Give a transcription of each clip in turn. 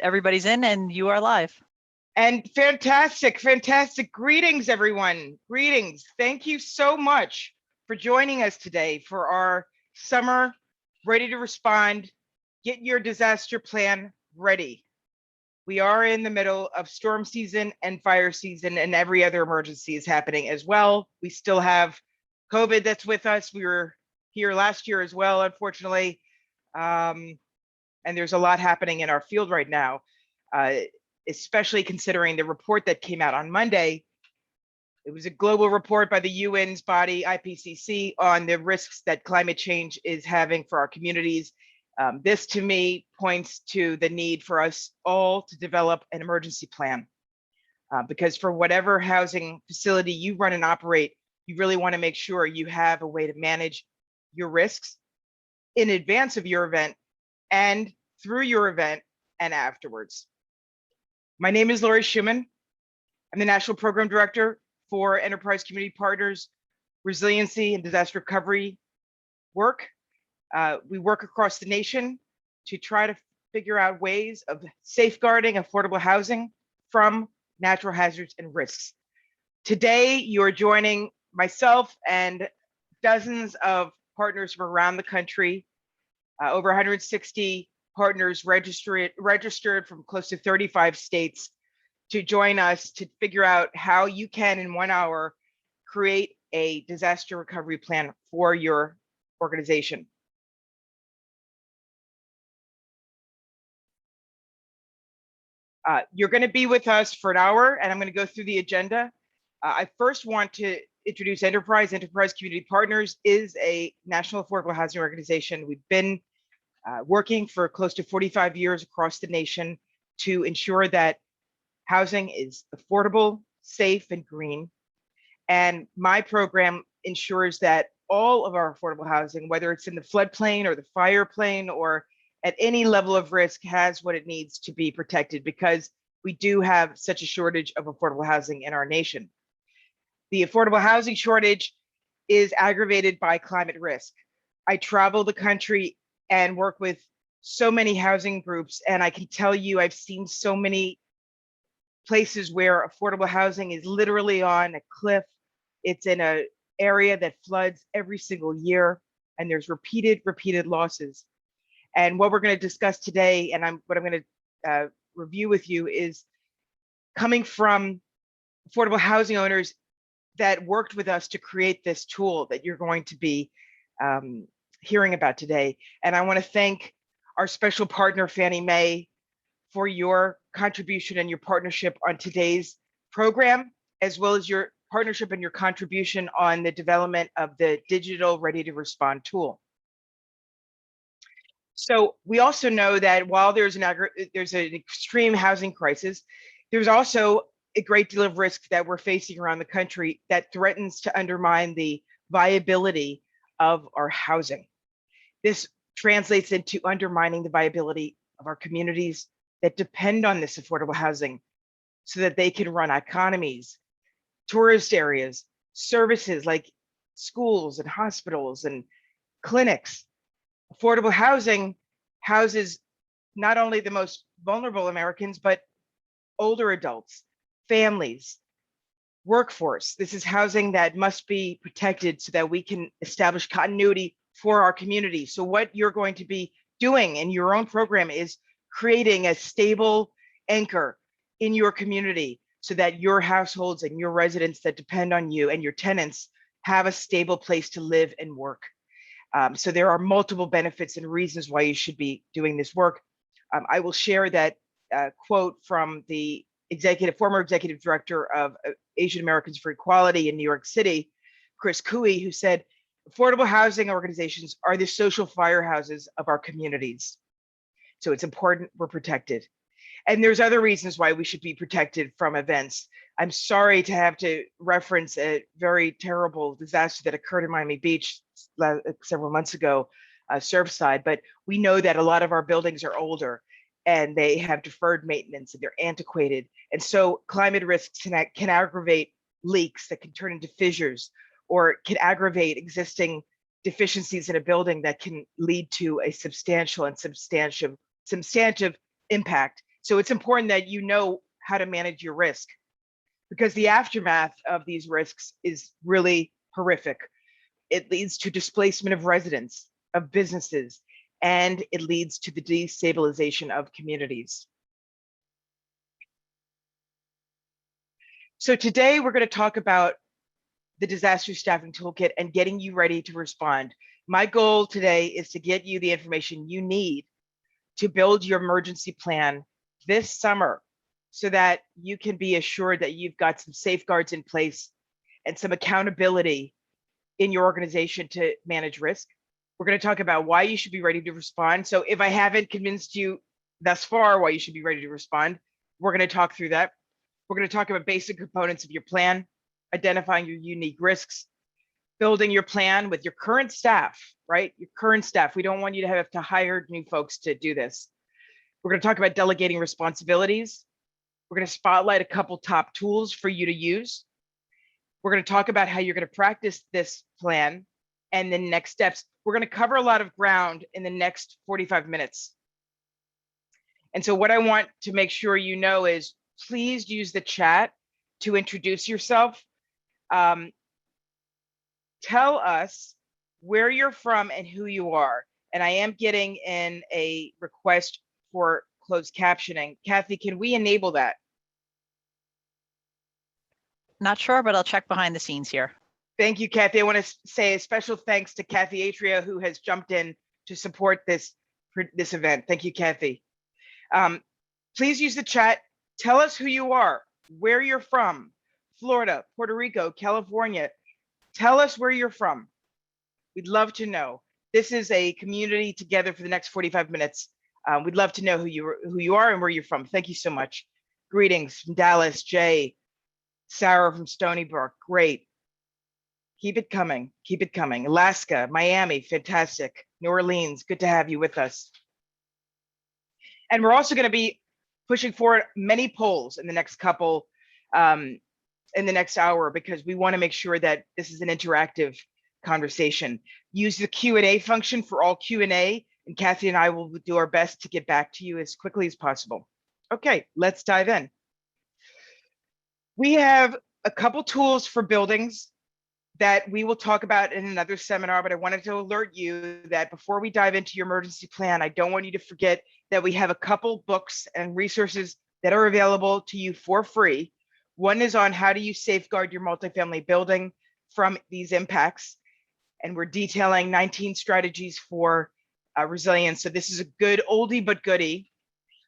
Everybody's in and you are live. And fantastic. Greetings, everyone. Greetings. Thank you so much for joining us today for our summer Ready to Respond, Get Your Disaster Plan Ready. We are in the middle of storm season and fire season, and every other emergency is happening as well. We still have COVID that's with us. We were here last year as well, unfortunately. And there's a lot happening in our field right now, especially considering the report that came out on Monday. It was a global report by the UN's body, IPCC, on the risks that climate change is having for our communities. This, to me, points to the need for us all to develop an emergency plan. Because for whatever housing facility you run and operate, you really want to make sure you have a way to manage your risks in advance of your event and through your event and afterwards. My name is Laurie Schoeman. I'm the National Program Director for Enterprise Community Partners Resiliency and Disaster Recovery work. We work across the nation to try to figure out ways of safeguarding affordable housing from natural hazards and risks. Today, you're joining myself and dozens of partners from around the country, over 160 partners registered from close to 35 states to join us to figure out how you can, in 1 hour, create a disaster recovery plan for your organization. You're going to be with us for an hour, and I'm going to go through the agenda. I first want to introduce Enterprise. Enterprise Community Partners is a national affordable housing organization. We've been working for close to 45 years across the nation to ensure that housing is affordable, safe, and green. And my program ensures that all of our affordable housing, whether it's in the floodplain or the fire plain or at any level of risk, has what it needs to be protected, because we do have such a shortage of affordable housing in our nation. The affordable housing shortage is aggravated by climate risk. I travel the country and work with so many housing groups, and I can tell you I've seen so many places where affordable housing is literally on a cliff. It's in an area that floods every single year, and there's repeated losses. And what we're going to discuss today, and what I'm going to review with you, is coming from affordable housing owners that worked with us to create this tool that you're going to be hearing about today. And I want to thank our special partner, Fannie Mae, for your contribution and your partnership on today's program, as well as your partnership and your contribution on the development of the digital Ready to Respond tool. So we also know that while there's an extreme housing crisis, there's also a great deal of risk that we're facing around the country that threatens to undermine the viability of our housing. This translates into undermining the viability of our communities that depend on this affordable housing so that they can run economies, tourist areas, services like schools and hospitals and clinics. Affordable housing houses not only the most vulnerable Americans, but older adults, families, workforce. This is housing that must be protected so that we can establish continuity for our community. So what you're going to be doing in your own program is creating a stable anchor in your community so that your households and your residents that depend on you and your tenants have a stable place to live and work. So there are multiple benefits and reasons why you should be doing this work. I will share that quote from the former executive director of Asian Americans for Equality in New York City, Chris Cooey, who said, affordable housing organizations are the social firehouses of our communities. So it's important we're protected. And there's other reasons why we should be protected from events. I'm sorry to have to reference a very terrible disaster that occurred in Miami Beach several months ago, Surfside, but we know that a lot of our buildings are older and they have deferred maintenance and they're antiquated. And so climate risks can aggravate leaks that can turn into fissures, or can aggravate existing deficiencies in a building that can lead to a substantial and substantive impact So it's important that you know how to manage your risk, because the aftermath of these risks is really horrific. It leads to displacement of residents, of businesses, and it leads to the destabilization of communities. So today we're going to talk about the disaster staffing toolkit and getting you ready to respond. My goal today is to get you the information you need to build your emergency plan this summer so that you can be assured that you've got some safeguards in place and some accountability in your organization to manage risk. We're going to talk about why you should be ready to respond. So if I haven't convinced you thus far why you should be ready to respond, we're going to talk through that. We're going to talk about basic components of your plan, identifying your unique risks, building your plan with your current staff, right? Your current staff. We don't want you to have to hire new folks to do this. We're going to talk about delegating responsibilities. We're going to spotlight a couple top tools for you to use. We're going to talk about how you're going to practice this plan and the next steps. We're going to cover a lot of ground in the next 45 minutes. And so what I want to make sure you know is please use the chat to introduce yourself. Tell us where you're from and who you are. And I am getting in a request for closed captioning. Kathy, can we enable that? Not sure, but I'll check behind the scenes here. Thank you, Kathy. I want to say a special thanks to Kathy Atria, who has jumped in to support this event. Thank you, Kathy. Please use the chat. Tell us who you are, where you're from, Florida, Puerto Rico, California. Tell us where you're from. We'd love to know. This is a community together for the next 45 minutes. We'd love to know who you are and where you're from. Thank you so much. Greetings from Dallas, Jay, Sarah from Stony Brook. Great. Keep it coming. Keep it coming. Alaska, Miami, fantastic. New Orleans, good to have you with us. And we're also going to be pushing forward many polls in the next couple, in the next hour, because we want to make sure that this is an interactive conversation. Use the Q&A function for all Q&A, and Kathy and I will do our best to get back to you as quickly as possible. Okay, let's dive in. We have a couple tools for buildings that we will talk about in another seminar, but I wanted to alert you that before we dive into your emergency plan, I don't want you to forget that we have a couple books and resources that are available to you for free. One is on how do you safeguard your multifamily building from these impacts, and we're detailing 19 strategies for resilience. So this is a good oldie but goodie.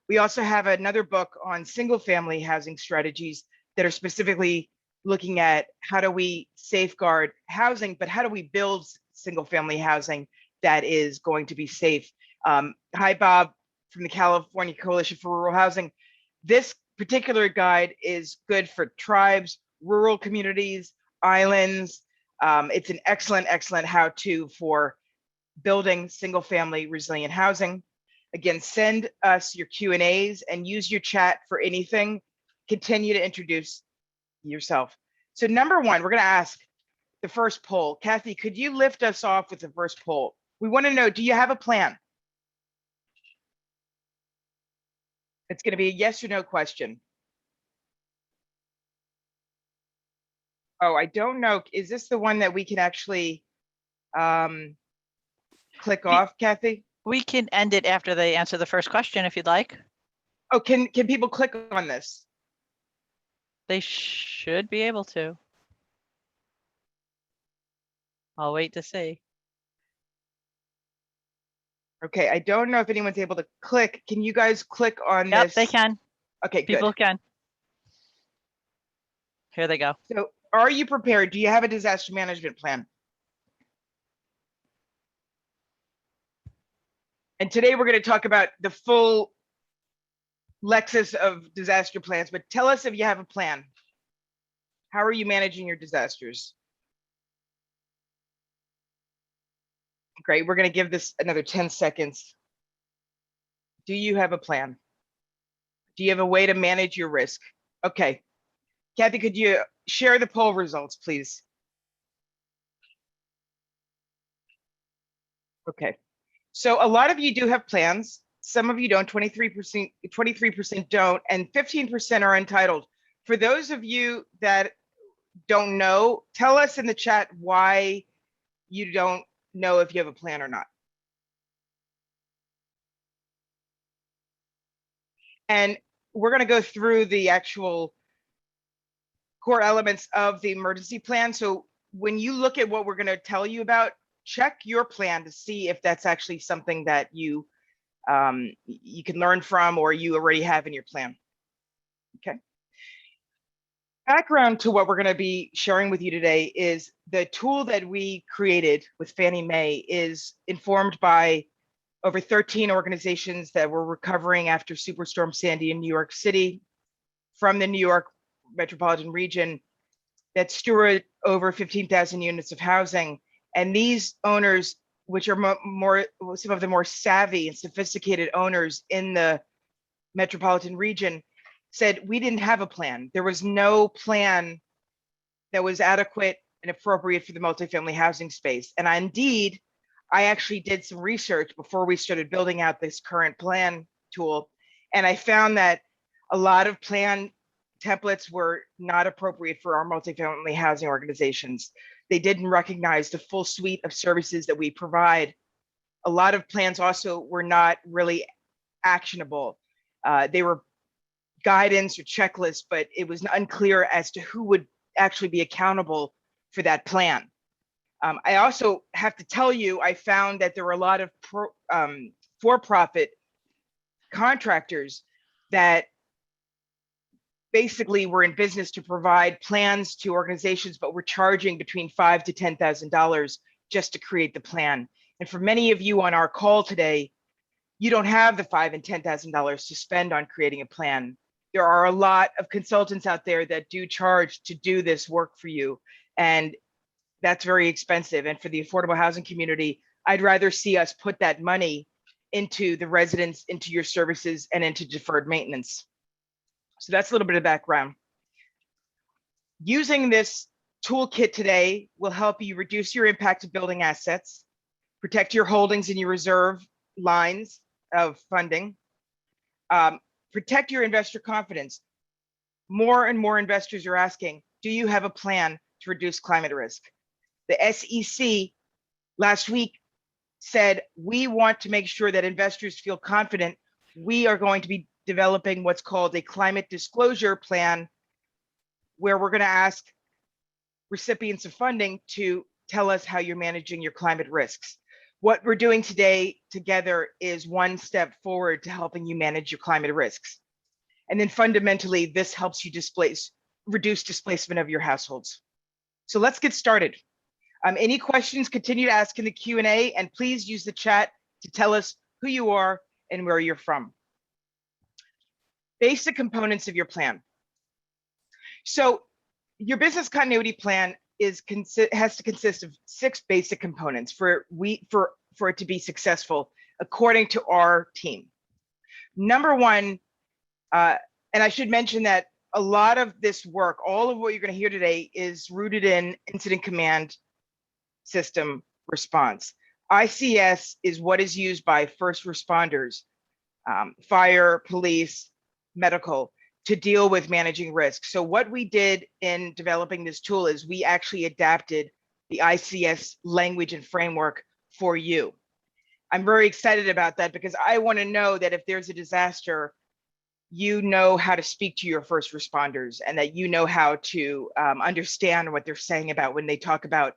We also have another book on single family housing strategies that are specifically looking at how do we safeguard housing, but how do we build single family housing that is going to be safe. Hi, Bob from the California Coalition for Rural Housing. This particular guide is good for tribes, rural communities, islands. It's an excellent how-to for building single family resilient housing. Again, send us your Q&As and use your chat for anything. Continue to introduce yourself. So number one, we're going to ask the first poll. Kathy, could you lift us off with the first poll? We want to know, do you have a plan? It's going to be a yes or no question. Oh, I don't know. Is this the one that we can actually click off, Kathy? We can end it after they answer the first question if you'd like. Oh, can people click on this? They should be able to. I'll wait to see. Okay, I don't know if anyone's able to click. Can you guys click on Yep, this? they can. Okay, People good. can. Here they go. So are you prepared? Do you have a disaster management plan? And today we're going to talk about the full Lexus of disaster plans, but tell us if you have a plan. How are you managing your disasters? Great, we're going to give this another 10 seconds. Do you have a plan? Do you have a way to manage your risk? Okay, Kathy, could you share the poll results, please? Okay, so a lot of you do have plans. Some of you don't, 23% don't, and 15% are untitled. For those of you that don't know, tell us in the chat why you don't know if you have a plan or not. And we're going to go through the actual core elements of the emergency plan. So when you look at what we're going to tell you about, check your plan to see if that's actually something that you can learn from or you already have in your plan. Okay. Background to what we're going to be sharing with you today is the tool that we created with Fannie Mae is informed by over 13 organizations that were recovering after Superstorm Sandy in New York City from the New York metropolitan region that steward over 15,000 units of housing. And these owners, which are some of the more savvy and sophisticated owners in the metropolitan region, said we didn't have a plan. There was no plan that was adequate and appropriate for the multifamily housing space. And I actually did some research before we started building out this current plan tool. And I found that a lot of plan templates were not appropriate for our multifamily housing organizations. They didn't recognize the full suite of services that we provide. A lot of plans also were not really actionable. They were guidance or checklists, but it was unclear as to who would actually be accountable for that plan. I also have to tell you, I found that there were a lot of for-profit contractors that basically were in business to provide plans to organizations, but were charging between $5,000 to $10,000 just to create the plan. And for many of you on our call today, you don't have the $5,000 and $10,000 to spend on creating a plan. There are a lot of consultants out there that do charge to do this work for you. And that's very expensive. And for the affordable housing community, I'd rather see us put that money into the residents, into your services, and into deferred maintenance. So that's a little bit of background. Using this toolkit today will help you reduce your impact of building assets, protect your holdings and your reserve lines of funding, protect your investor confidence. More and more investors are asking, do you have a plan to reduce climate risk? The SEC last week said, we want to make sure that investors feel confident. We are going to be developing what's called a climate disclosure plan, where we're going to ask recipients of funding to tell us how you're managing your climate risks. What we're doing today together is one step forward to helping you manage your climate risks. And then fundamentally, this helps you reduce displacement of your households. So let's get started. Any questions, continue to ask in the Q&A, and please use the chat to tell us who you are and where you're from. Basic components of your plan. So your business continuity plan has to consist of 6 basic components for it to be successful, according to our team. Number one, and I should mention that a lot of this work, all of what you're going to hear today, is rooted in incident command system response. ICS is what is used by first responders, fire, police, medical, to deal with managing risk. So what we did in developing this tool is we actually adapted the ICS language and framework for you. I'm very excited about that because I want to know that if there's a disaster, you know how to speak to your first responders and that you know how to understand what they're saying about when they talk about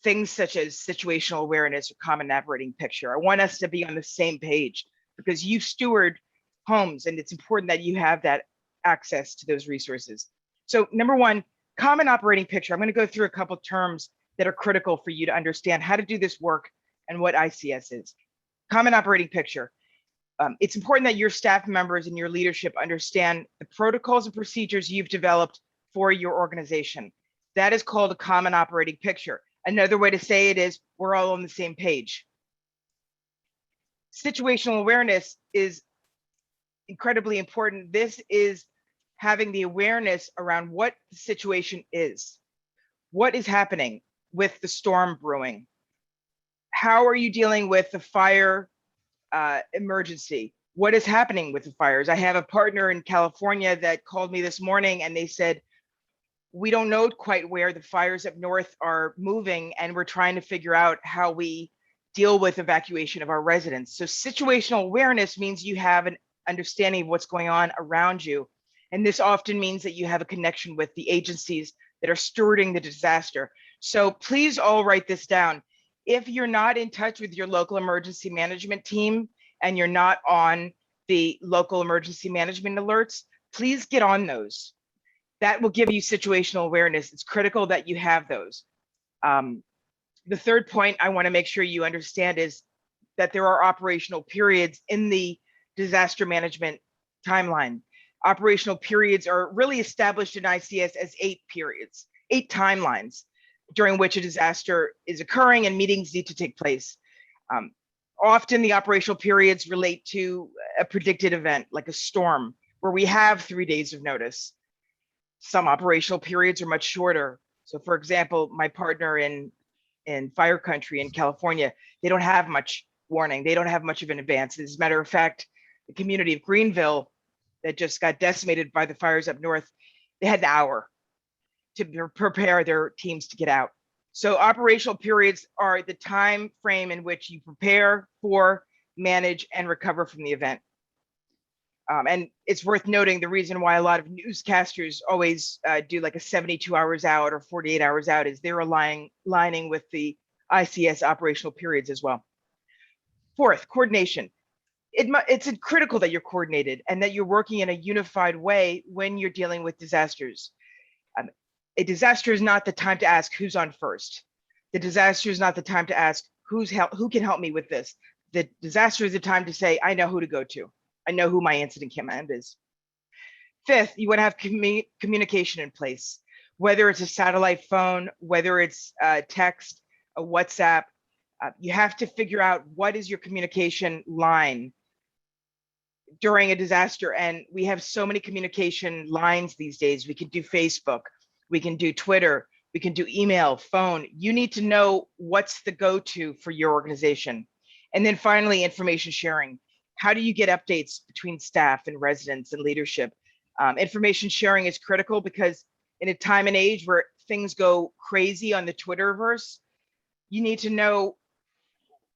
things such as situational awareness or common operating picture. I want us to be on the same page because you steward homes and it's important that you have that access to those resources. So number one, common operating picture. I'm going to go through a couple of terms that are critical for you to understand how to do this work and what ICS is. Common operating picture. It's important that your staff members and your leadership understand the protocols and procedures you've developed for your organization. That is called a common operating picture. Another way to say it is we're all on the same page. Situational awareness is incredibly important. This is having the awareness around what the situation is. What is happening with the storm brewing? How are you dealing with the fire emergency? What is happening with the fires? I have a partner in California that called me this morning and they said, we don't know quite where the fires up north are moving, and we're trying to figure out how we deal with evacuation of our residents. So situational awareness means you have an understanding of what's going on around you. And this often means that you have a connection with the agencies that are stewarding the disaster. So please all write this down. If you're not in touch with your local emergency management team and you're not on the local emergency management alerts, please get on those. That will give you situational awareness. It's critical that you have those. The third point I want to make sure you understand is that there are operational periods in the disaster management timeline. Operational periods are really established in ICS as 8 periods, 8 timelines during which a disaster is occurring and meetings need to take place. Often the operational periods relate to a predicted event like a storm where we have 3 days of notice. Some operational periods are much shorter. So for example, my partner in fire country in California, they don't have much warning. They don't have much of an advance. As a matter of fact, the community of Greenville that just got decimated by the fires up north, they had an hour to prepare their teams to get out. So operational periods are the time frame in which you prepare for, manage, and recover from the event. And it's worth noting the reason why a lot of newscasters always do like a 72 hours out or 48 hours out is they're aligning with the ICS operational periods as well. Fourth, coordination. It's critical that you're coordinated and that you're working in a unified way when you're dealing with disasters. A disaster is not the time to ask who's on first. The disaster is not the time to ask who can help me with this. The disaster is the time to say, I know who to go to. I know who my incident command is. Fifth, you want to have communication in place, whether it's a satellite phone, whether it's text, a WhatsApp. You have to figure out what is your communication line during a disaster. And we have so many communication lines these days. We can do Facebook, we can do Twitter, we can do email, phone. You need to know what's the go-to for your organization. And then finally, information sharing. How do you get updates between staff and residents and leadership? Information sharing is critical because in a time and age where things go crazy on the Twitterverse, you need to know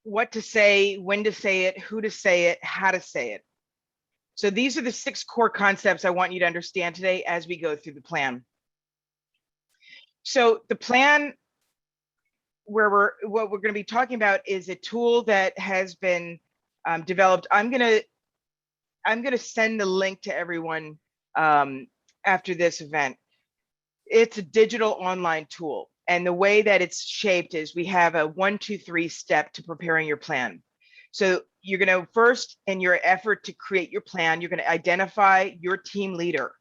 what to say, when to say it, who to say it, how to say it. So these are the 6 core concepts I want you to understand today as we go through the plan. So the plan, what we're going to be talking about is a tool that has been developed. I'm gonna send the link to everyone after this event. It's a digital online tool, and the way that it's shaped is we have a 1, 2, 3 step to preparing your plan. So you're going to first, in your effort to create your plan, you're going to identify your team leader.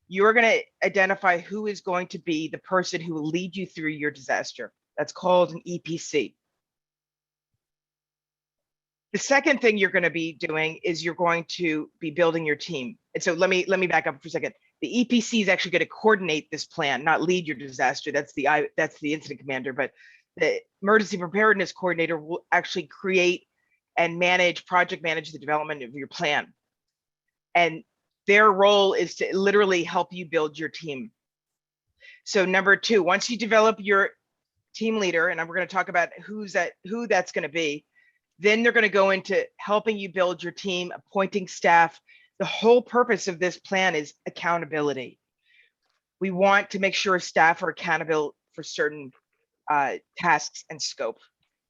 You're going to identify who is going to be the person who will lead you through your disaster. That's called an EPC. The second thing you're going to be doing is you're going to be building your team. And so let me back up for a second. The EPC is actually going to coordinate this plan, not lead your disaster. That's the incident commander, but the emergency preparedness coordinator will actually create and project manage the development of your plan. And their role is to literally help you build your team. So number 2, once you develop your team leader, and we're going to talk about who that's going to be, then they're going to go into helping you build your team, appointing staff. The whole purpose of this plan is accountability. We want to make sure staff are accountable for certain tasks and scope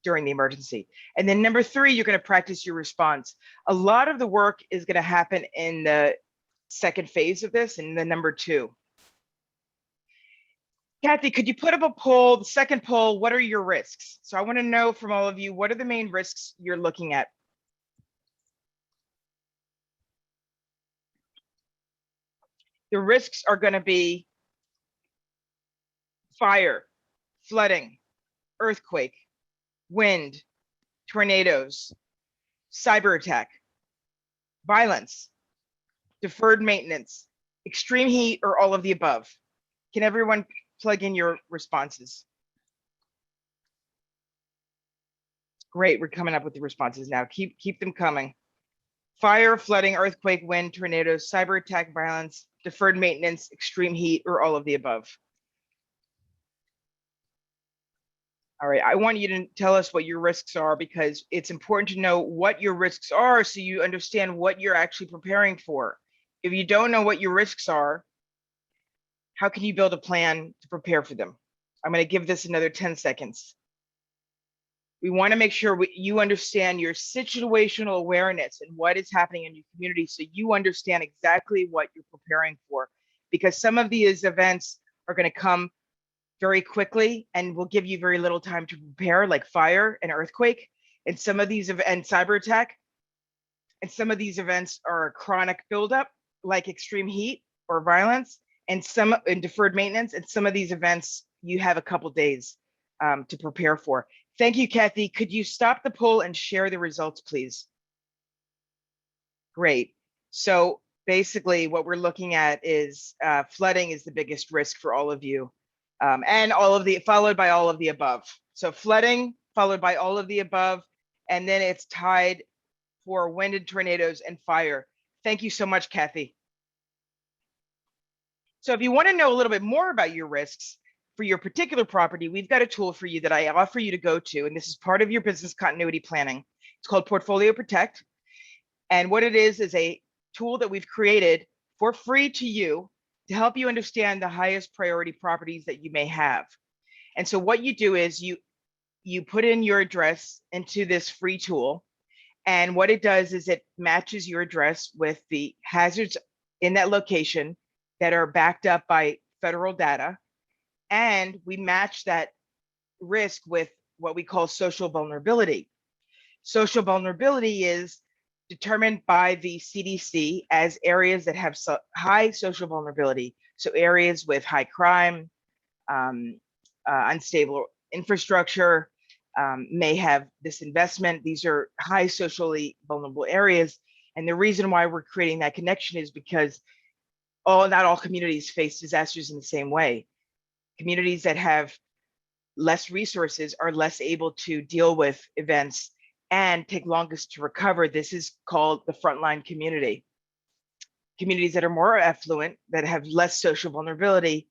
during the emergency. And then number 3, you're going to practice your response. A lot of the work is going to happen in the second phase of this, and the number 2. Kathy, could you put up a poll, the second poll, what are your risks? So I want to know from all of you, what are the main risks you're looking at? The risks are going to be fire, flooding, earthquake, wind, tornadoes, cyber attack, violence, deferred maintenance, extreme heat, or all of the above. Can everyone plug in your responses? Great, we're coming up with the responses now. Keep them coming. fire, flooding, earthquake, wind, tornadoes, cyber attack, violence, deferred maintenance, extreme heat, or all of the above. All right, I want you to tell us what your risks are, because it's important to know what your risks are so you understand what you're actually preparing for. If you don't know what your risks are, how can you build a plan to prepare for them? I'm going to give this another 10 seconds. We want to make sure you understand your situational awareness and what is happening in your community so you understand exactly what you're preparing for, because some of these events are going to come very quickly and will give you very little time to prepare, like fire and earthquake, and some of these and cyber attack. And some of these events are a chronic buildup, like extreme heat or violence, and some in deferred maintenance. And some of these events you have a couple days to prepare for. Thank you, Kathy. Could you stop the poll and share the results, please? Great. So basically what we're looking at is flooding is the biggest risk for all of you. And followed by all of the above. So flooding, followed by all of the above, and then it's tied for wind and tornadoes and fire. Thank you so much, Kathy. So if you want to know a little bit more about your risks for your particular property, we've got a tool for you that I offer you to go to, and this is part of your business continuity planning. It's called Portfolio Protect. And what it is a tool that we've created for free to you to help you understand the highest priority properties that you may have. And so what you do is you put in your address into this free tool. And what it does is it matches your address with the hazards in that location that are backed up by federal data. And we match that risk with what we call social vulnerability. Social vulnerability is determined by the CDC as areas that have high social vulnerability. So areas with high crime, unstable infrastructure, may have disinvestment. These are high socially vulnerable areas. And the reason why we're creating that connection is because not all communities face disasters in the same way. Communities that have less resources are less able to deal with events and take longest to recover. This is called the frontline community. Communities that are more affluent, that have less social vulnerability,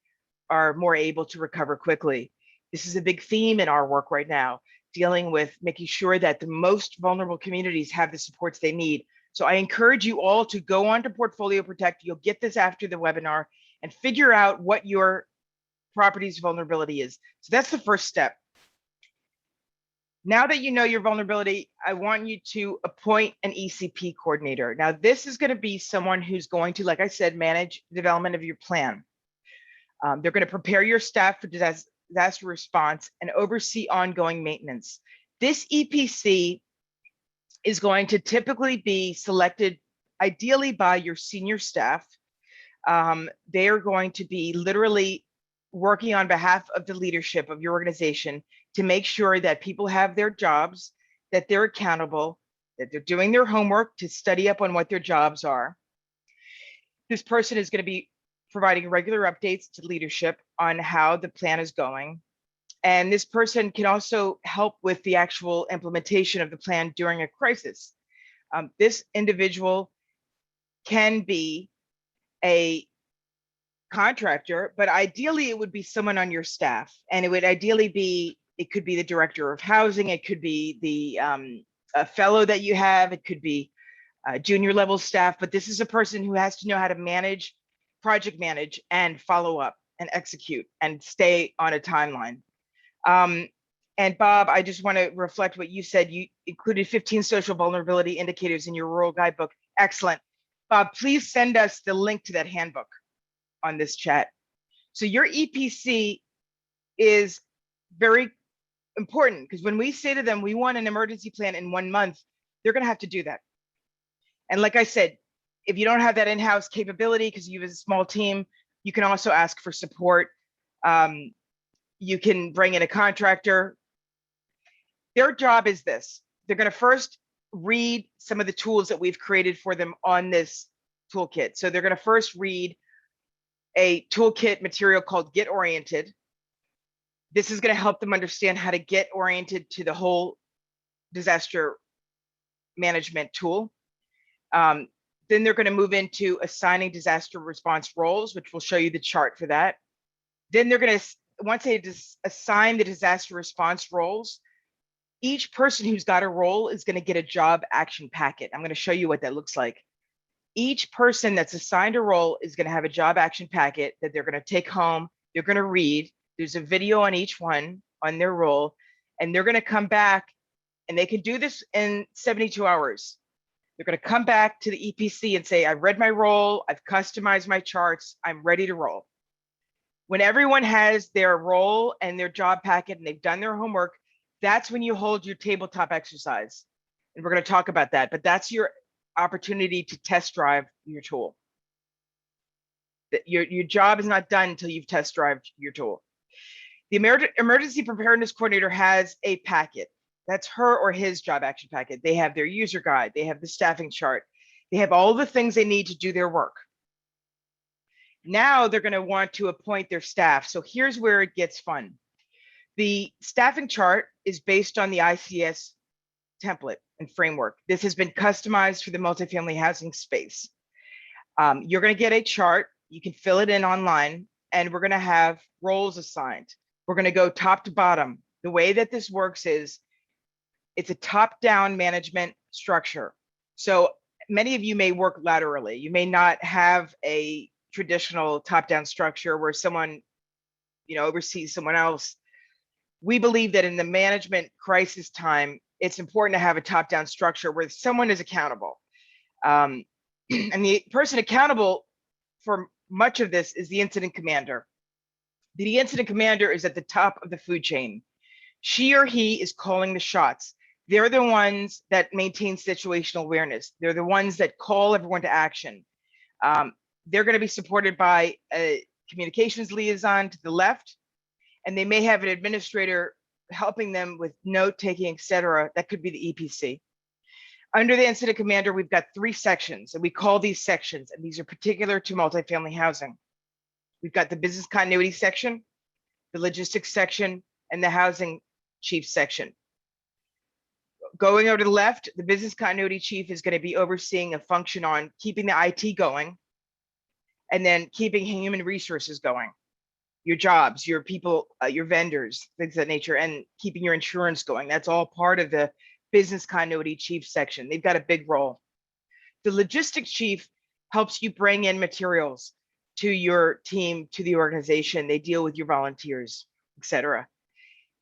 are more able to recover quickly. This is a big theme in our work right now, dealing with making sure that the most vulnerable communities have the supports they need. So I encourage you all to go on to Portfolio Protect. You'll get this after the webinar and figure out what your property's vulnerability is. So that's the first step. Now that you know your vulnerability, I want you to appoint an ECP coordinator. Now, this is going to be someone who's going to, like I said, manage the development of your plan. They're going to prepare your staff for disaster response and oversee ongoing maintenance. This EPC is going to typically be selected ideally by your senior staff. They are going to be literally working on behalf of the leadership of your organization to make sure that people have their jobs, that they're accountable, that they're doing their homework to study up on what their jobs are. This person is going to be providing regular updates to leadership on how the plan is going. And this person can also help with the actual implementation of the plan during a crisis. This individual can be a contractor, but ideally it would be someone on your staff. And it would ideally be, it could be the director of housing, it could be the a fellow that you have, it could be junior level staff, but this is a person who has to know how to manage, project manage, and follow up and execute and stay on a timeline. And Bob, I just want to reflect what you said. You included 15 social vulnerability indicators in your rural guidebook. Excellent. Bob, please send us the link to that handbook on this chat. So your EPC is very important, because when we say to them, we want an emergency plan in 1 month, they're going to have to do that. And like I said, if you don't have that in-house capability because you have a small team, you can also ask for support. You can bring in a contractor. Their job is this. They're going to first read some of the tools that we've created for them on this toolkit. So they're going to first read a toolkit material called Get Oriented. This is going to help them understand how to get oriented to the whole disaster management tool. Then they're going to move into assigning disaster response roles, which will show you the chart for that. Then they're going to, once they assign the disaster response roles, each person who's got a role is going to get a job action packet. I'm going to show you what that looks like. Each person that's assigned a role is going to have a job action packet that they're going to take home. They're going to read. There's a video on each one on their role, and they're going to come back, and they can do this in 72 hours. They're going to come back to the EPC and say, I've read my role, I've customized my charts, I'm ready to roll. When everyone has their role and their job packet and they've done their homework, that's when you hold your tabletop exercise. And we're going to talk about that, but that's your opportunity to test drive your tool. Your job is not done until you've test drive your tool. The emergency preparedness coordinator has a packet. That's her or his job action packet. They have their user guide. They have the staffing chart. They have all the things they need to do their work. Now they're going to want to appoint their staff. So here's where it gets fun. The staffing chart is based on the ICS template and framework. This has been customized for the multifamily housing space. You're going to get a chart. You can fill it in online, and we're going to have roles assigned. We're going to go top to bottom. The way that this works is it's a top-down management structure. So many of you may work laterally. You may not have a traditional top-down structure where someone, oversees someone else. We believe that in the management crisis time, it's important to have a top-down structure where someone is accountable. And the person accountable for much of this is the incident commander. The incident commander is at the top of the food chain. She or he is calling the shots. They're the ones that maintain situational awareness. They're the ones that call everyone to action. They're going to be supported by a communications liaison to the left, and they may have an administrator helping them with note taking, et cetera. That could be the EPC. Under the incident commander, we've got 3 sections, and we call these sections, and these are particular to multifamily housing. We've got the business continuity section, the logistics section, and the housing chief section. Going over to the left, the business continuity chief is going to be overseeing a function on keeping the IT going, and then keeping human resources going, your jobs, your people, your vendors, things of that nature, and keeping your insurance going. That's all part of the business continuity chief section. They've got a big role. The logistics chief helps you bring in materials to your team, to the organization. They deal with your volunteers, et cetera.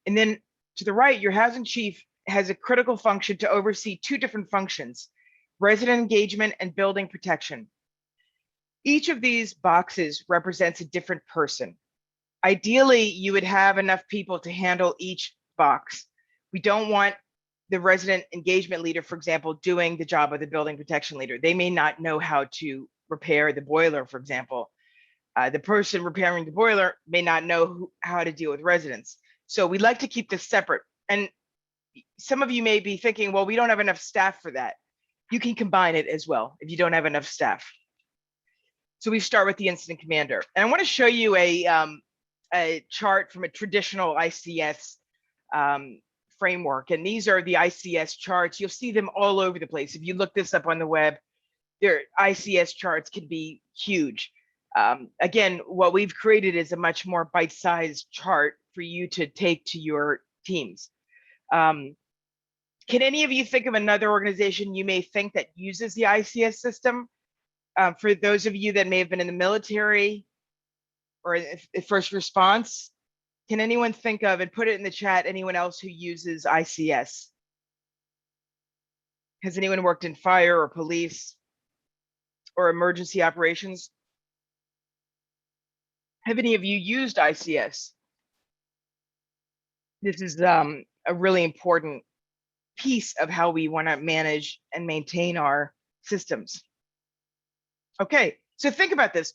And then to the right, your housing chief has a critical function to oversee 2 different functions: resident engagement and building protection. Each of these boxes represents a different person. Ideally, you would have enough people to handle each box. We don't want the resident engagement leader, for example, doing the job of the building protection leader. They may not know how to repair the boiler, for example. The person repairing the boiler may not know how to deal with residents. So we like to keep this separate. And some of you may be thinking, well, we don't have enough staff for that. You can combine it as well if you don't have enough staff. So we start with the incident commander. And I want to show you a chart from a traditional ICS framework. And these are the ICS charts. You'll see them all over the place. If you look this up on the web, their ICS charts can be huge. Again, what we've created is a much more bite-sized chart for you to take to your teams. Can any of you think of another organization you may think that uses the ICS system? For those of you that may have been in the military or first response, can anyone think of, and put it in the chat, anyone else who uses ICS? Has anyone worked in fire or police or emergency operations? Have any of you used ICS? This is a really important piece of how we want to manage and maintain our systems. Okay, so think about this.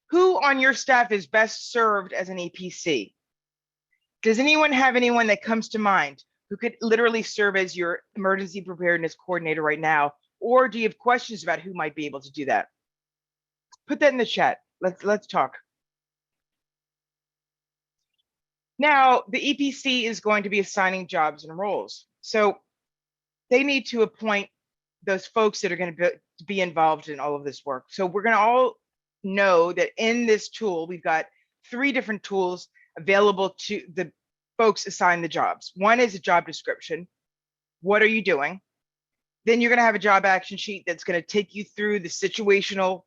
Who on your staff is best served as an EPC? Does anyone have anyone that comes to mind who could literally serve as your emergency preparedness coordinator right now? Or do you have questions about who might be able to do that? Put that in the chat. Let's talk. Now, the EPC is going to be assigning jobs and roles. So they need to appoint those folks that are going to to be involved in all of this work. So we're going to all know that in this tool, we've got 3 different tools available to the folks assigned the jobs. One is a job description. What are you doing? Then you're going to have a job action sheet that's going to take you through the situational,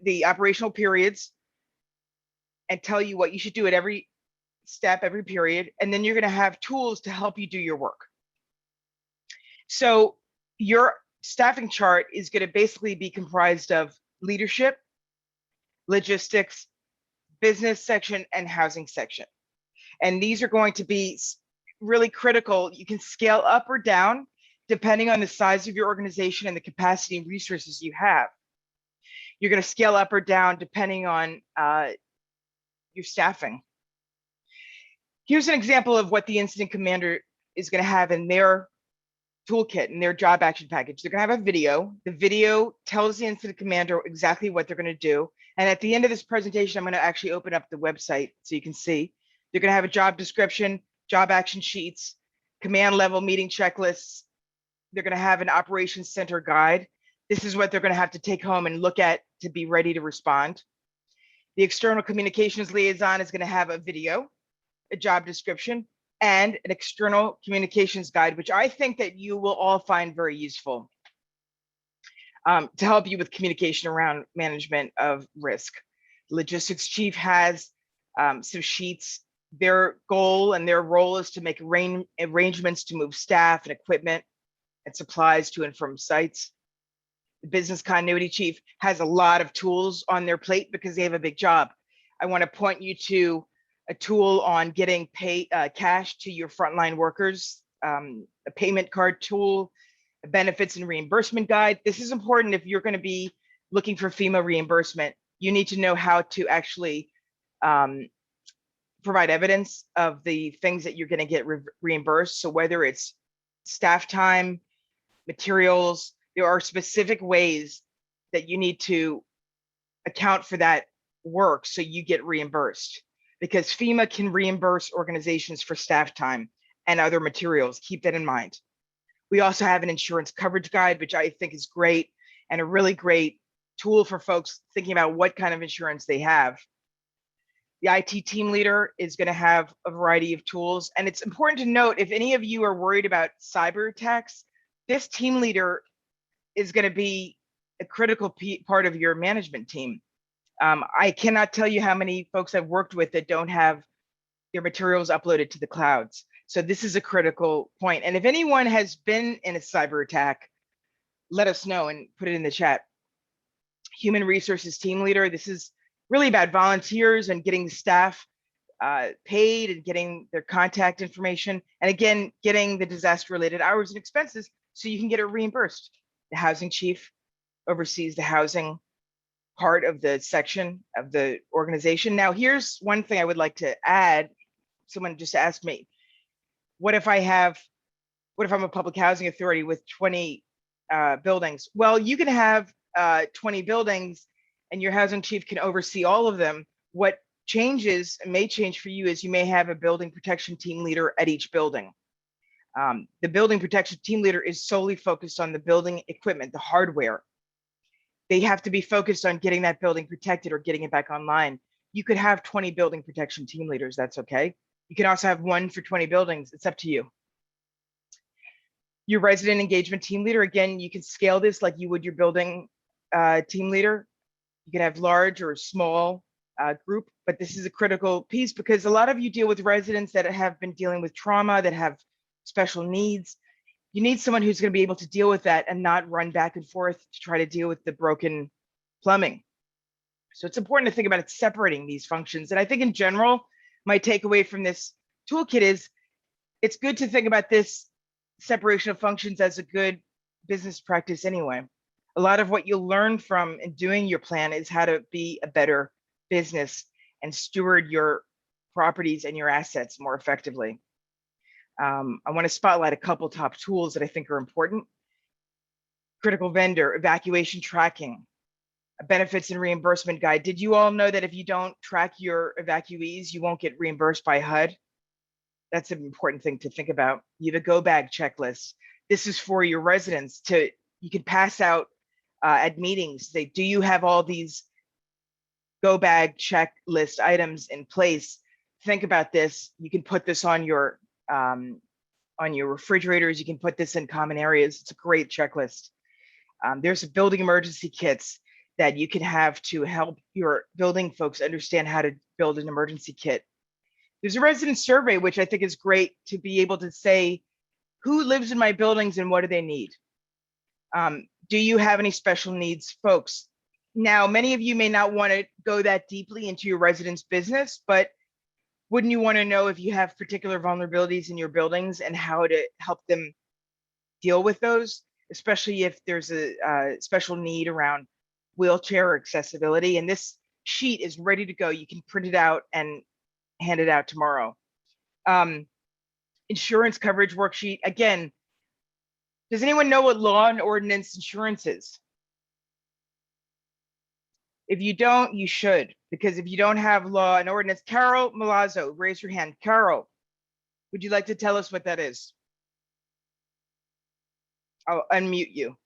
the operational periods and tell you what you should do at every step, every period. And then you're going to have tools to help you do your work. So your staffing chart is going to basically be comprised of leadership, logistics, business section, and housing section. And these are going to be really critical. You can scale up or down depending on the size of your organization and the capacity and resources you have. You're going to scale up or down depending on your staffing. Here's an example of what the incident commander is going to have in their toolkit, in their job action package. They're going to have a video. The video tells the incident commander exactly what they're going to do. And at the end of this presentation, I'm going to actually open up the website so you can see. They're going to have a job description, job action sheets, command level meeting checklists. They're going to have an operations center guide. This is what they're going to have to take home and look at to be ready to respond. The external communications liaison is going to have a video, a job description, and an external communications guide, which I think that you will all find very useful to help you with communication around management of risk. The logistics chief has some sheets. Their goal and their role is to make arrangements to move staff and equipment and supplies to and from sites. The business continuity chief has a lot of tools on their plate because they have a big job. I want to point you to a tool on getting cash to your frontline workers, a payment card tool, a benefits and reimbursement guide. This is important if you're going to be looking for FEMA reimbursement. You need to know how to actually provide evidence of the things that you're going to get reimbursed. So whether it's staff time, materials, there are specific ways that you need to account for that work so you get reimbursed, because FEMA can reimburse organizations for staff time and other materials. Keep that in mind. We also have an insurance coverage guide, which I think is great and a really great tool for folks thinking about what kind of insurance they have. The IT team leader is going to have a variety of tools. And it's important to note, if any of you are worried about cyber attacks, this team leader is going to be a critical part of your management team. I cannot tell you how many folks I've worked with that don't have their materials uploaded to the clouds. So this is a critical point. And if anyone has been in a cyber attack, let us know and put it in the chat. Human resources team leader, this is really about volunteers and getting the staff paid and getting their contact information. And again, getting the disaster related hours and expenses so you can get it reimbursed. The housing chief oversees the housing part of the section of the organization. Now, here's one thing I would like to add. Someone just asked me, what if I'm a public housing authority with 20 buildings? Well, you can have 20 buildings and your housing chief can oversee all of them. What changes and may change for you is you may have a building protection team leader at each building. The building protection team leader is solely focused on the building equipment, the hardware. They have to be focused on getting that building protected or getting it back online. You could have 20 building protection team leaders, that's okay. You can also have one for 20 buildings, it's up to you. Your resident engagement team leader, again, you can scale this like you would your building team leader. You can have large or small group, but this is a critical piece because a lot of you deal with residents that have been dealing with trauma, that have special needs. You need someone who's going to be able to deal with that and not run back and forth to try to deal with the broken plumbing. So it's important to think about it, separating these functions. And I think in general, my takeaway from this toolkit is it's good to think about this separation of functions as a good business practice anyway. A lot of what you'll learn from in doing your plan is how to be a better business and steward your properties and your assets more effectively. I want to spotlight a couple top tools that I think are important. Critical vendor, evacuation tracking, a benefits and reimbursement guide. Did you all know that if you don't track your evacuees, you won't get reimbursed by HUD? That's an important thing to think about. You have a go bag checklist. This is for your residents you can pass out at meetings. Say, do you have all these go bag checklist items in place? Think about this. You can put this on your refrigerators. You can put this in common areas. It's a great checklist. There's building emergency kits that you can have to help your building folks understand how to build an emergency kit. There's a resident survey, which I think is great to be able to say, who lives in my buildings and what do they need? Do you have any special needs, folks? Now, many of you may not want to go that deeply into your residents' business, but wouldn't you want to know if you have particular vulnerabilities in your buildings and how to help them deal with those, especially if there's a special need around wheelchair accessibility? And this sheet is ready to go. You can print it out and hand it out tomorrow. Insurance coverage worksheet. Again, does anyone know what law and ordinance insurance is? If you don't, you should, because if you don't have law and ordinance, Carol Milazzo, raise your hand. Carol, would you like to tell us what that is? I'll unmute you.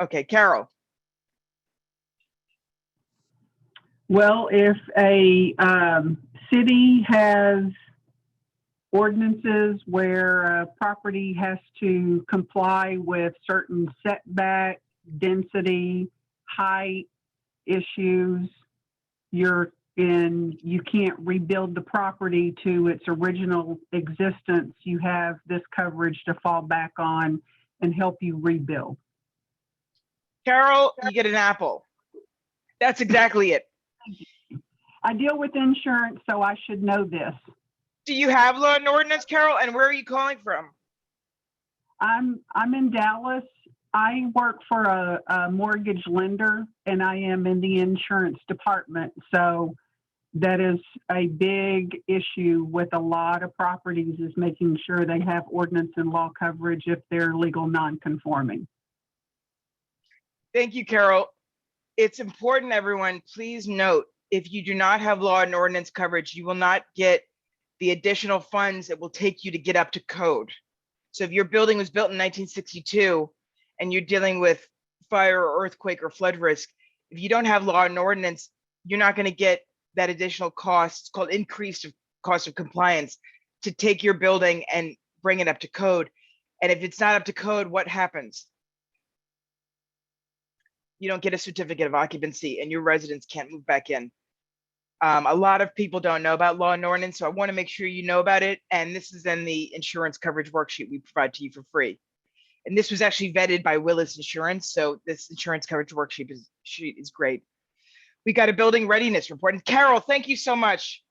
Okay, Carol. Well, if a city has ordinances where a property has to comply with certain setback, density, height issues, you can't rebuild the property to its original existence, you have this coverage to fall back on and help you rebuild. Carol, you get an apple. That's exactly it. I deal with insurance, so I should know this. Do you have law and ordinance, Carol? And where are you calling from? I'm in Dallas. I work for a mortgage lender, and I am in the insurance department. So that is a big issue with a lot of properties, is making sure they have ordinance and law coverage if they're legal non-conforming. Thank you, Carol. It's important, everyone, please note, if you do not have law and ordinance coverage, you will not get the additional funds that will take you to get up to code. So if your building was built in 1962 and you're dealing with fire or earthquake or flood risk, if you don't have law and ordinance, you're not going to get that additional cost. It's called increased cost of compliance to take your building and bring it up to code. And if it's not up to code, what happens? You don't get a certificate of occupancy and your residents can't move back in. A lot of people don't know about law and ordinance, so I want to make sure you know about it. And this is in the insurance coverage worksheet we provide to you for free. And this was actually vetted by Willis Insurance, so this insurance coverage worksheet is great. We got a building readiness report. And Carol, thank you so much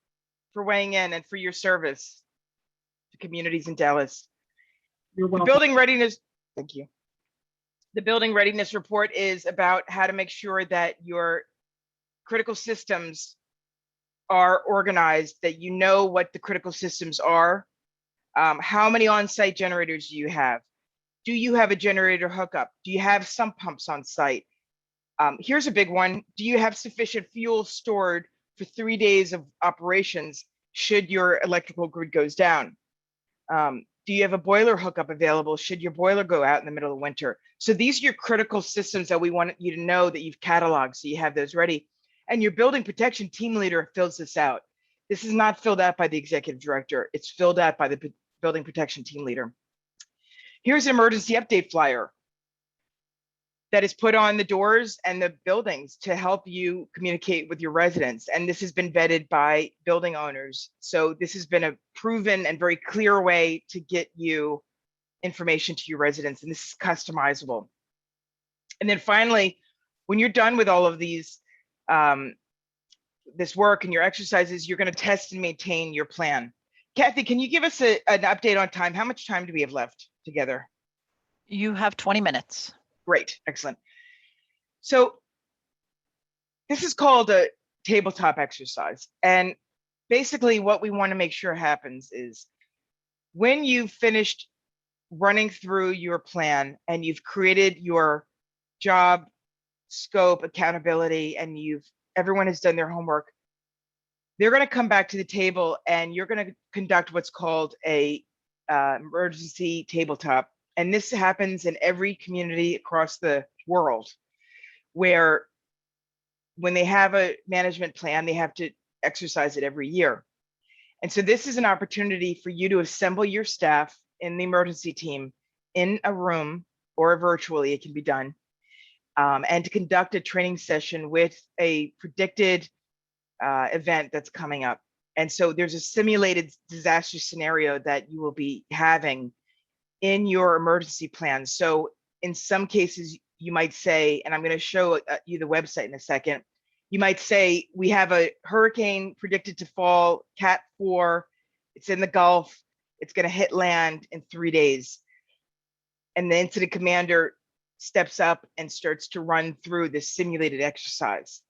for weighing in and for your service to communities in Dallas. You're welcome. The building readiness, thank you. The building readiness report is about how to make sure that your critical systems are organized, that you know what the critical systems are. How many on-site generators do you have? Do you have a generator hookup? Do you have sump pumps on site? Here's a big one. Do you have sufficient fuel stored for 3 days of operations should your electrical grid goes down? Do you have a boiler hookup available should your boiler go out in the middle of winter? So these are your critical systems that we want you to know that you've cataloged, so you have those ready. And your building protection team leader fills this out. This is not filled out by the executive director. It's filled out by the building protection team leader. Here's an emergency update flyer that is put on the doors and the buildings to help you communicate with your residents. And this has been vetted by building owners. So this has been a proven and very clear way to get you information to your residents. And this is customizable. And then finally, when you're done with all of these, this work and your exercises, you're going to test and maintain your plan. Kathy, can you give us an update on time? How much time do we have left together? You have 20 minutes. Great, excellent. So this is called a tabletop exercise. And basically what we want to make sure happens is when you've finished running through your plan and you've created your job scope, accountability, and everyone has done their homework, they're going to come back to the table and you're going to conduct what's called a emergency tabletop. And this happens in every community across the world. where when they have a management plan, they have to exercise it every year. And so this is an opportunity for you to assemble your staff in the emergency team in a room or virtually, it can be done, and to conduct a training session with a predicted event that's coming up. And so there's a simulated disaster scenario that you will be having in your emergency plan. So in some cases, you might say, and I'm going to show you the website in a second, you might say, we have a hurricane predicted to fall, Cat 4, it's in the Gulf, it's going to hit land in 3 days. And the incident commander steps up and starts to run through this simulated exercise.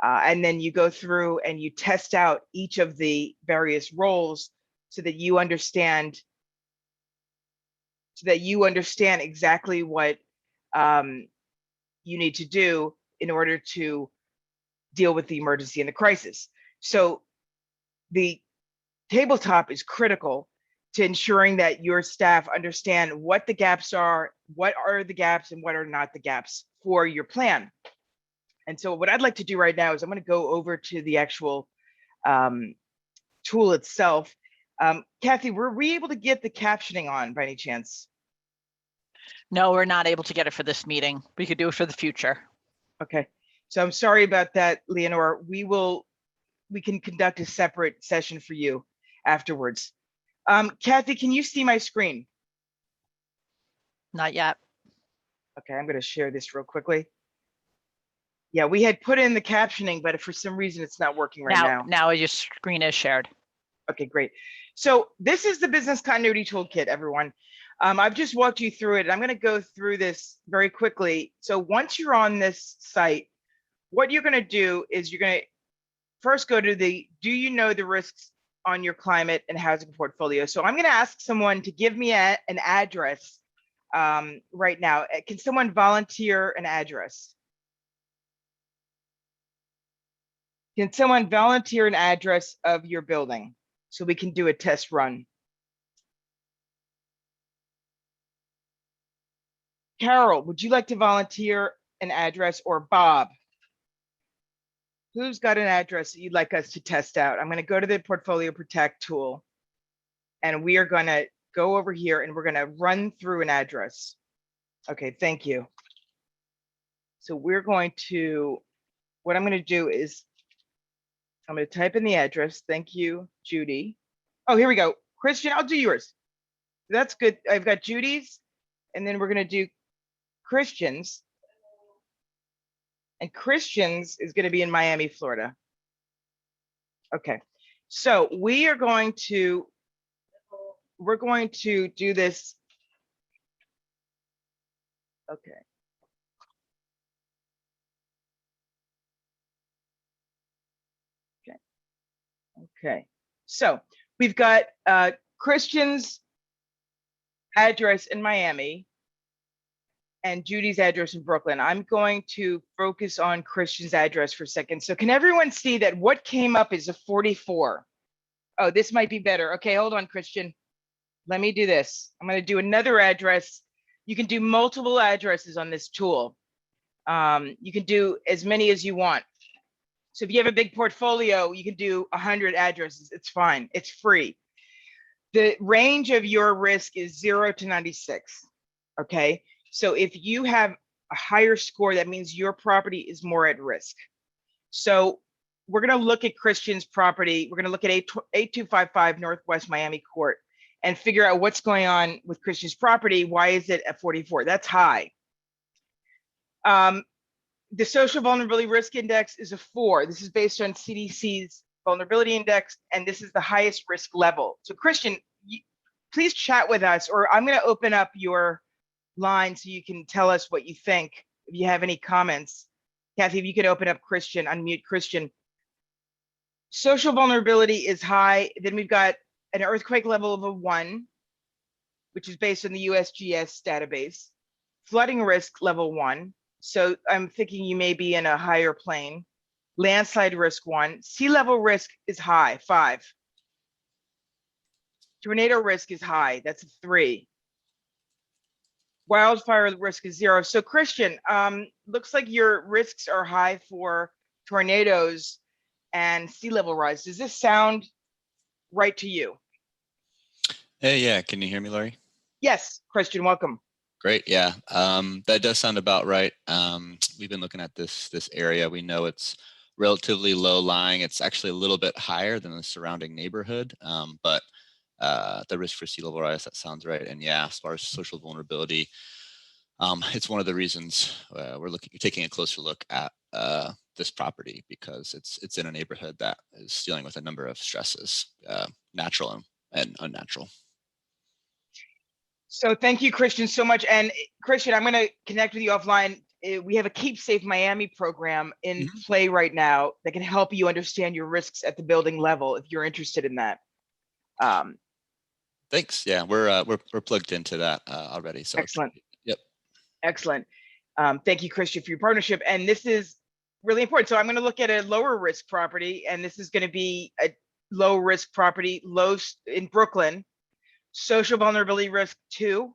And then you go through and you test out each of the various roles so that you understand exactly what you need to do in order to deal with the emergency and the crisis. So the tabletop is critical to ensuring that your staff understand what the gaps are, what are the gaps and what are not the gaps for your plan. And so what I'd like to do right now is I'm going to go over to the actual tool itself. Kathy, were we able to get the captioning on by any chance? No, we're not able to get it for this meeting. We could do it for the future. Okay, so I'm sorry about that, Leonore. We can conduct a separate session for you afterwards. Kathy, can you see my screen? Not yet. Okay, I'm going to share this real quickly. Yeah, we had put in the captioning, but for some reason it's not working right now. Now your screen is shared. Okay, great. So this is the business continuity toolkit, everyone. I've just walked you through it. I'm going to go through this very quickly. So once you're on this site, what you're going to do is you're going to first go to the, do you know the risks on your climate and housing portfolio? So I'm going to ask someone to give me an address right now. Can someone volunteer an address? Can someone volunteer an address of your building so we can do a test run? Carol, would you like to volunteer an address, or Bob? Who's got an address that you'd like us to test out? I'm going to go to the Portfolio Protect tool, and we are going to go over here and we're going to run through an address. Okay, thank you. So we're going to, what I'm going to do is I'm going to type in the address. Thank you, Judy. Oh, here we go. Christian, I'll do yours. That's good. I've got Judy's, and then we're going to do Christian's. And Christian's is going to be in Miami, Florida. Okay, so we're going to do this. Okay. Okay, so we've got Christian's address in Miami and Judy's address in Brooklyn. I'm going to focus on Christian's address for a second. So can everyone see that what came up is a 44? Oh, this might be better. Okay, hold on, Christian. Let me do this. I'm going to do another address. You can do multiple addresses on this tool. You can do as many as you want. So if you have a big portfolio, you can do 100 addresses. It's fine. It's free. The range of your risk is 0 to 96. Okay. So if you have a higher score, that means your property is more at risk. So we're going to look at Christian's property. We're going to look at 8255 Northwest Miami Court and figure out what's going on with Christian's property. Why is it at 44? That's high. The social vulnerability risk index is a 4. This is based on CDC's vulnerability index, and this is the highest risk level. So Christian, please chat with us, or I'm going to open up your line so you can tell us what you think. If you have any comments, Kathy, if you could open up Christian, unmute Christian. Social vulnerability is high. Then we've got an earthquake level of a 1, which is based on the USGS database. Flooding risk level 1. So I'm thinking you may be in a higher plane. Landslide risk 1. Sea level risk is high, 5. Tornado risk is high, that's a 3. Wildfire risk is 0. So Christian, looks like your risks are high for tornadoes and sea level rise. Does this sound right to you? Hey, yeah. Can you hear me, Laurie? Yes, Christian, welcome. Great. Yeah, that does sound about right. We've been looking at this area. We know it's relatively low lying. It's actually a little bit higher than the surrounding neighborhood, but the risk for sea level rise, that sounds right. And yeah, as far as social vulnerability, it's one of the reasons we're taking a closer look at this property, because it's in a neighborhood that is dealing with a number of stresses, natural and unnatural. So thank you, Christian, so much. And Christian, I'm going to connect with you offline. We have a Keep Safe Miami program in play right now that can help you understand your risks at the building level if you're interested in that. Thanks. Yeah, we're plugged into that already. So excellent. Yep. Excellent. Thank you, Christian, for your partnership. And this is really important. So I'm going to look at a lower risk property, and this is going to be a low risk property, in Brooklyn. Social vulnerability risk 2.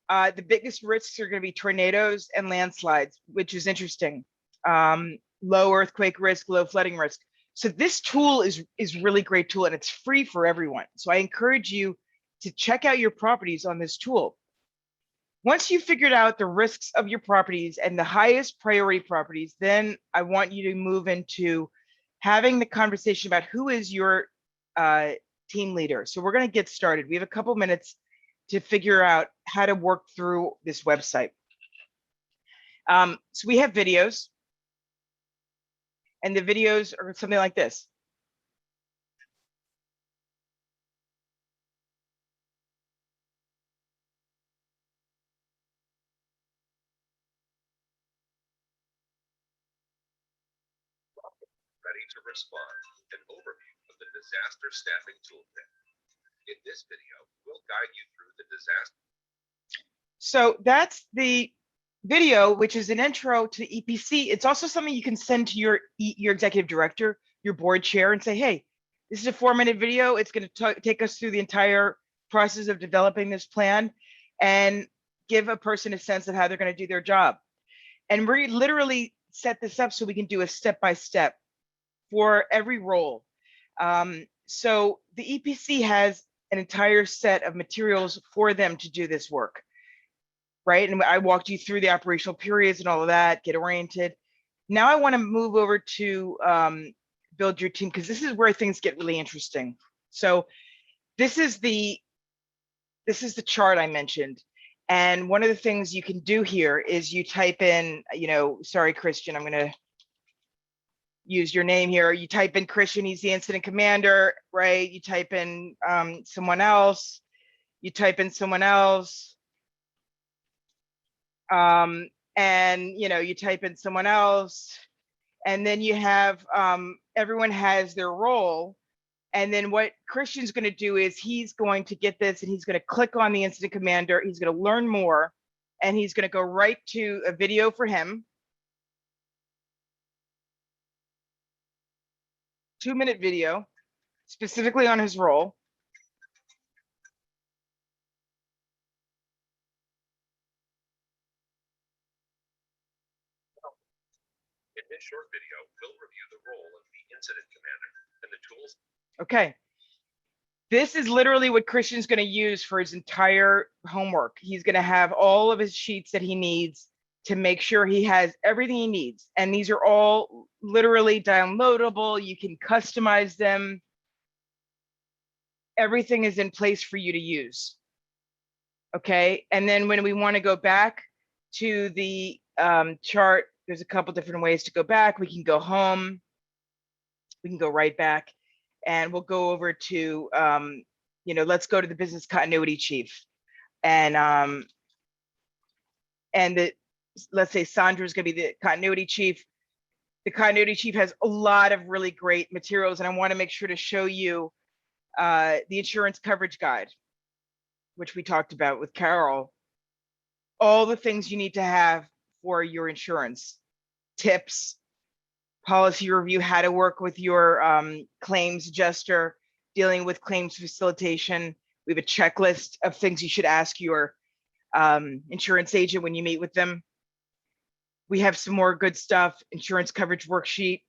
The biggest risks are going to be tornadoes and landslides, which is interesting. Low earthquake risk, low flooding risk. So this tool is really great tool, and it's free for everyone. So I encourage you to check out your properties on this tool. Once you've figured out the risks of your properties and the highest priority properties, then I want you to move into having the conversation about who is your team leader. So we're going to get started. We have a couple minutes to figure out how to work through this website. So we have videos, and the videos are something like this. Ready to respond, an overview of the disaster staffing toolkit. In this video, we'll guide you through the disaster. So that's the video, which is an intro to the EPC. It's also something you can send to your executive director, your board chair, and say, hey, this is a 4-minute video. It's going to take us through the entire process of developing this plan and give a person a sense of how they're going to do their job. And we literally set this up so we can do a step-by-step for every role. So the EPC has an entire set of materials for them to do this work, right? And I walked you through the operational periods and all of that, get oriented. Now I want to move over to build your team, because this is where things get really interesting. So this is the chart I mentioned. And one of the things you can do here is you type in, sorry, Christian, I'm going to use your name here. You type in Christian, he's the incident commander, right? You type in someone else, you type in someone else, and you type in someone else, and then you have everyone has their role. And then what Christian's going to do is he's going to get this, and he's going to click on the incident commander. He's going to learn more, and he's going to go right to a video for him. 2-minute video specifically on his role. In this short video, we'll review the role of the incident commander and the tools. Okay. This is literally what Christian's going to use for his entire homework. He's going to have all of his sheets that he needs to make sure he has everything he needs. And these are all literally downloadable. You can customize them. Everything is in place for you to use. Okay. And then when we want to go back to the chart, there's a couple different ways to go back. We can go home. We can go right back, and we'll go over to, let's go to the business continuity chief. And let's say Sandra is going to be the continuity chief. The continuity chief has a lot of really great materials, and I want to make sure to show you the insurance coverage guide, which we talked about with Carol. All the things you need to have for your insurance, tips, policy review, how to work with your claims adjuster, dealing with claims facilitation. We have a checklist of things you should ask your insurance agent when you meet with them. We have some more good stuff, insurance coverage worksheet,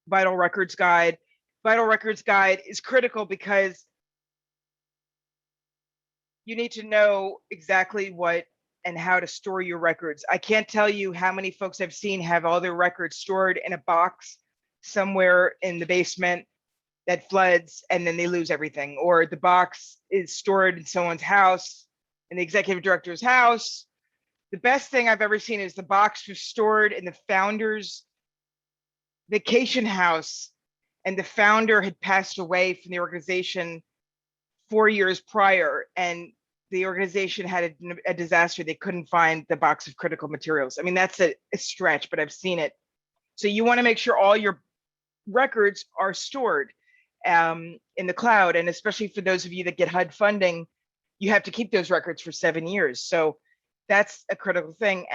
vital records guide. Vital records guide is critical because you need to know exactly what and how to store your records. I can't tell you how many folks I've seen have all their records stored in a box somewhere in the basement that floods and then they lose everything, or the box is stored in someone's house, in the executive director's house. The best thing I've ever seen is the box was stored in the founder's vacation house, and the founder had passed away from the organization 4 years prior, and the organization had a disaster. They couldn't find the box of critical materials. I mean, that's a stretch, but I've seen it. So you want to make sure all your records are stored in the cloud. And especially for those of you that get HUD funding, you have to keep those records for 7 years. So that's a critical thing.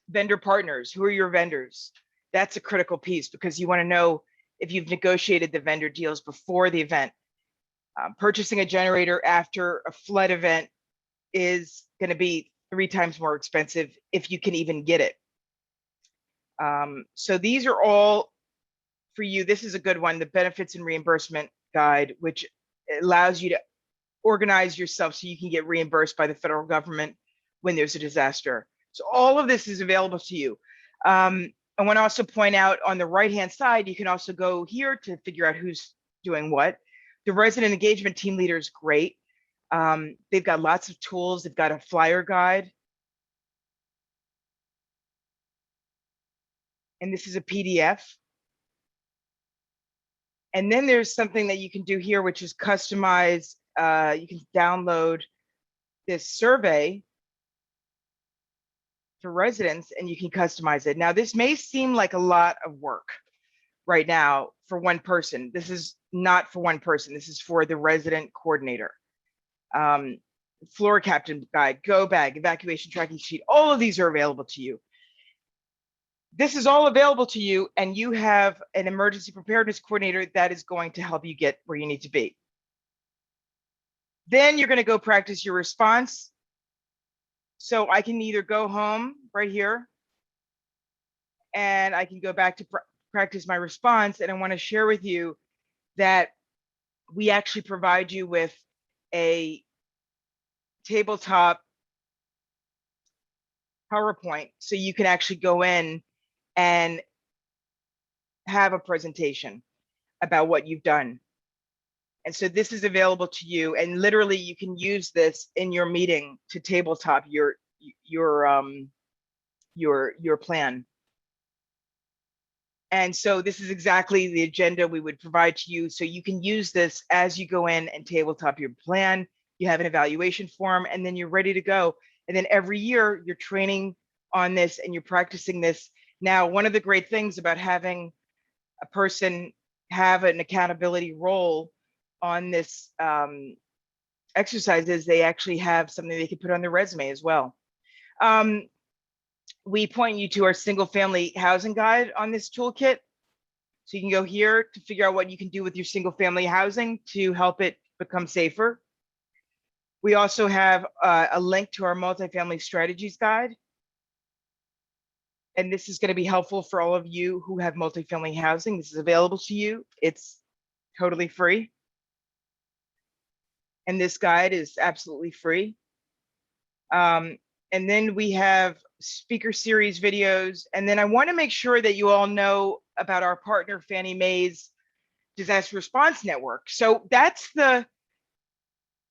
Vendor partners, who are your vendors? That's a critical piece because you want to know if you've negotiated the vendor deals before the event. Purchasing a generator after a flood event is going to be 3 times more expensive if you can even get it. So these are all for you. This is a good one, the benefits and reimbursement guide, which allows you to organize yourself so you can get reimbursed by the federal government when there's a disaster. So all of this is available to you. I want to also point out on the right-hand side, you can also go here to figure out who's doing what. The resident engagement team leader is great. They've got lots of tools. They've got a flyer guide. And this is a PDF. And then there's something that you can do here, which is customize. You can download this survey for residents and you can customize it. Now, this may seem like a lot of work right now for one person. This is not for one person. This is for the resident coordinator. Floor captain guide, go bag, evacuation tracking sheet, all of these are available to you. This is all available to you, and you have an emergency preparedness coordinator that is going to help you get where you need to be. Then you're going to go practice your response. So I can either go home right here and I can go back to practice my response. And I want to share with you that we actually provide you with a tabletop PowerPoint so you can actually go in and have a presentation about what you've done. And so this is available to you, and literally you can use this in your meeting to tabletop your plan. And so this is exactly the agenda we would provide to you. So you can use this as you go in and tabletop your plan. You have an evaluation form, and then you're ready to go. And then every year you're training on this and you're practicing this. Now, one of the great things about having a person have an accountability role on this exercise is they actually have something they can put on their resume as well. We point you to our single family housing guide on this toolkit. So you can go here to figure out what you can do with your single family housing to help it become safer. We also have a link to our multifamily strategies guide. And this is going to be helpful for all of you who have multifamily housing. This is available to you. It's totally free. And this guide is absolutely free. And then we have speaker series videos. And then I want to make sure that you all know about our partner, Fannie Mae's Disaster Response Network. So that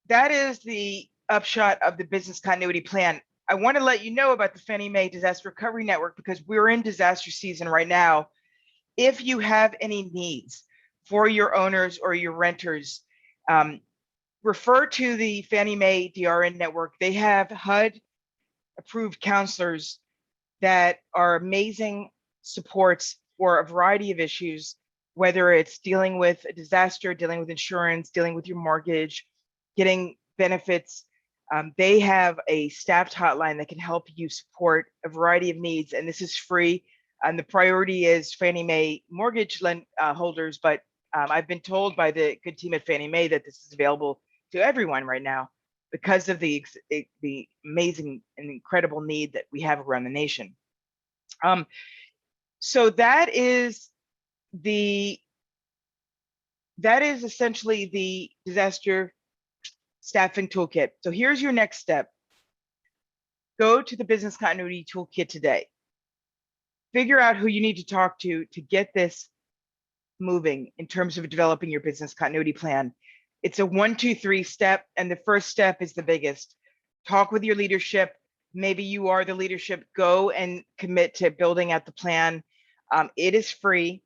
is the upshot of the business continuity plan. I want to let you know about the Fannie Mae Disaster Recovery Network because we're in disaster season right now. If you have any needs for your owners or your renters, refer to the Fannie Mae DRN network. They have HUD approved counselors that are amazing supports for a variety of issues, whether it's dealing with a disaster, dealing with insurance, dealing with your mortgage, getting benefits. They have a staffed hotline that can help you support a variety of needs, and this is free. And the priority is Fannie Mae mortgage holders, but I've been told by the good team at Fannie Mae that this is available to everyone right now. because of the amazing and incredible need that we have around the nation. So that is essentially the disaster staffing toolkit. So here's your next step. Go to the business continuity toolkit today. Figure out who you need to talk to get this moving in terms of developing your business continuity plan. It's a 1, 2, 3 step, and the first step is the biggest. Talk with your leadership. Maybe you are the leadership. Go and commit to building out the plan. It is free.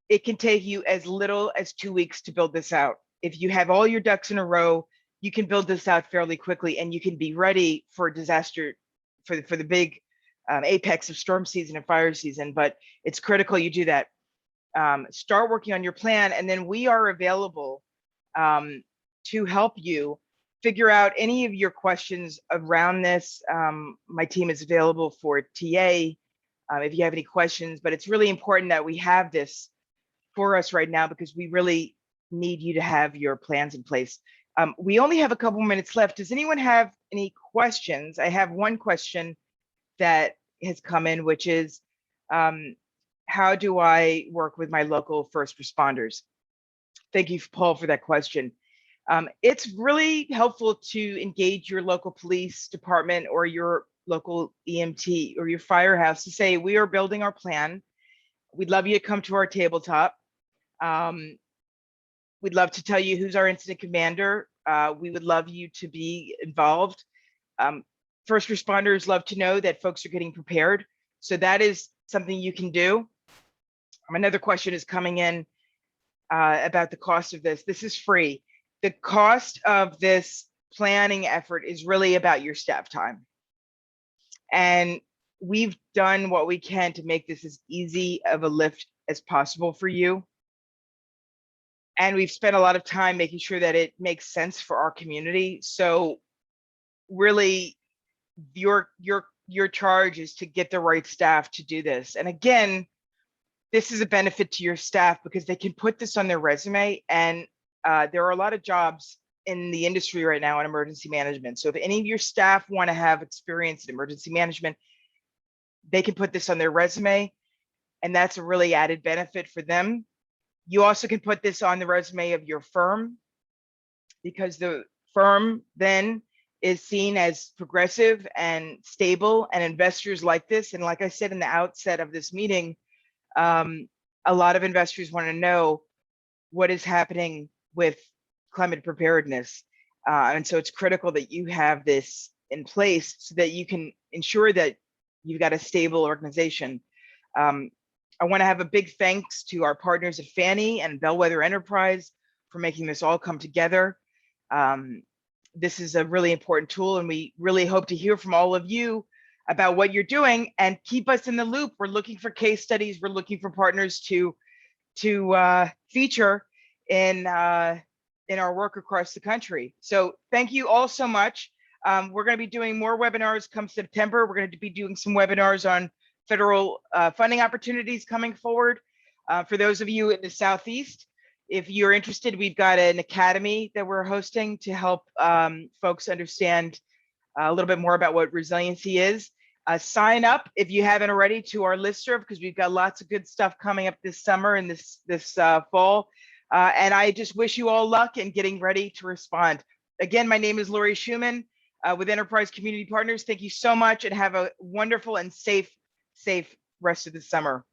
It can take you as little as 2 weeks to build this out. If you have all your ducks in a row, you can build this out fairly quickly, and you can be ready for disaster, for the big apex of storm season and fire season. But it's critical you do that. Start working on your plan, and then we are available to help you figure out any of your questions around this. My team is available for TA if you have any questions, but it's really important that we have this for us right now because we really need you to have your plans in place. We only have a couple minutes left. Does anyone have any questions? I have one question that has come in, which is, how do I work with my local first responders? Thank you, Paul, for that question. It's really helpful to engage your local police department or your local EMT or your firehouse to say, we are building our plan. We'd love you to come to our tabletop. We'd love to tell you who's our incident commander. We would love you to be involved. First responders love to know that folks are getting prepared. So that is something you can do. Another question is coming in about the cost of this. This is free. The cost of this planning effort is really about your staff time. And we've done what we can to make this as easy of a lift as possible for you. And we've spent a lot of time making sure that it makes sense for our community. So really, your charge is to get the right staff to do this. And again, this is a benefit to your staff because they can put this on their resume. And there are a lot of jobs in the industry right now in emergency management. So if any of your staff want to have experience in emergency management, they can put this on their resume. And that's a really added benefit for them. You also can put this on the resume of your firm because the firm then is seen as progressive and stable, and investors like this. And like I said in the outset of this meeting, a lot of investors want to know what is happening with climate preparedness. And so it's critical that you have this in place so that you can ensure that you've got a stable organization. I want to have a big thanks to our partners at Fannie and Bellwether Enterprise for making this all come together. This is a really important tool, and we really hope to hear from all of you about what you're doing and keep us in the loop. We're looking for case studies. We're looking for partners to feature in our work across the country. So thank you all so much. We're going to be doing more webinars come September. We're going to be doing some webinars on federal funding opportunities coming forward. For those of you in the Southeast, if you're interested, we've got an academy that we're hosting to help folks understand a little bit more about what resiliency is. Sign up if you haven't already to our listserv because we've got lots of good stuff coming up this summer and this fall. And I just wish you all luck in getting ready to respond. Again, my name is Laurie Schoeman with Enterprise Community Partners. Thank you so much and have a wonderful and safe rest of the summer.